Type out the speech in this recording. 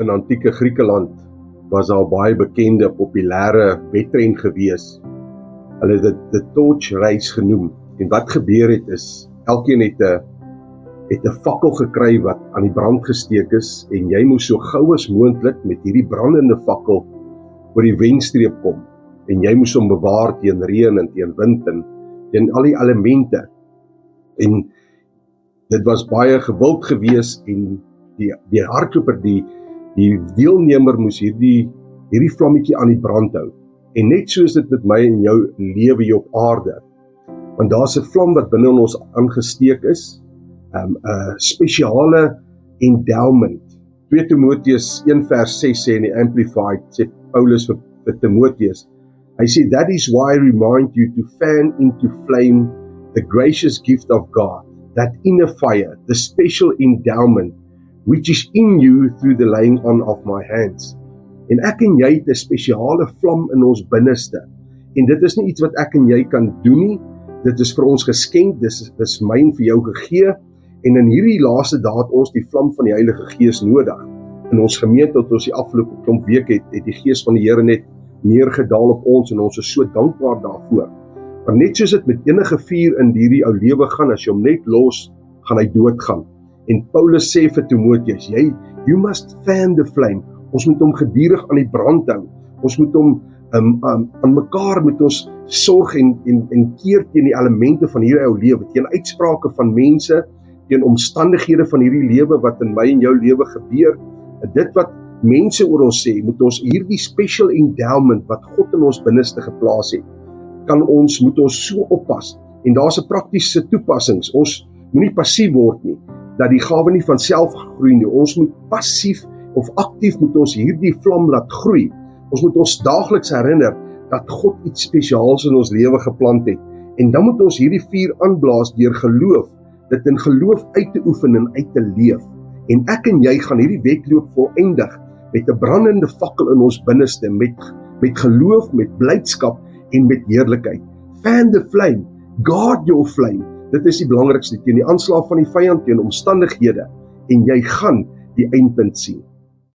in antieke Griekeland was daar baie bekende, populêre wedren gewees. Hulle het dit die torch race genoem. En wat gebeur het is, elkeen het 'n fakkel gekry wat aan die brand gesteek is, en jy moes so gou as moontlik met hierdie brandende fakkel oor die wenstreep kom. En jy moes hom bewaar teen reën en teen wind en teen al die elemente. En dit was baie gewild gewees, en die hardloper, die deelnemer moes hierdie vlammetjie aan die brand hou. En net soos dit met my en jou lewe hier op aarde, want daar's 'n vlam wat binne in ons aangesteek is, 'n spesiale endowment. 2 Timoteus 1 vers 6 sê in die Amplified, sê Paulus vir Timoteus, hy sê, that is why I remind you to fan into flame the gracious gift of God, that inner fire, the special endowment, which is in you through the laying on of my hands. En ek en jy het 'n spesiale vlam in ons binneste. En dit is nie iets wat ek en jy kan doen nie. Dit is vir ons geskenk, dis my en vir jou gegee. En in hierdie laaste dae het ons die vlam van die Heilige Gees nodig. In ons gemeente het ons die afgelope klomp weke het die Gees van die Here net neergedaal op ons, en ons is so dankbaar daarvoor. Maar net soos dit met enige vuur in hierdie ou lewe gaan, as jy hom net los, gaan hy doodgaan. En Paulus sê vir Timoteus, you must fan the flame. Ons moet hom gedurig aan die brand hou. Ons moet hom aan mekaar moet ons sorg en keer teen die elemente van hierdie ou lewe, teen uitsprake van mense, teen omstandighede van hierdie lewe wat in my en jou lewe gebeur. Dit wat mense oor ons sê, moet ons hierdie special endowment wat God in ons binneste geplaas het, moet ons so oppas. En daar's 'n praktiese toepassings. Ons moenie passief word nie, dat die gawe nie van self groei nie. Ons moet passief of aktief moet ons hierdie vlam laat groei. Ons moet ons daagliks herinner dat God iets spesiaals in ons lewe geplant het. En dan moet ons hierdie vuur aanblaas deur geloof, dit in geloof uit te oefen en uit te leef. En ek en jy gaan hierdie wedloop volëindig met 'n brandende fakkel in ons binneste, met geloof, met blydskap en met heerlikheid. Fan the flame, guard your flame. Dit is die belangrikste teen die aanslag van die vyand, teen omstandighede, en jy gaan die eindpunt sien.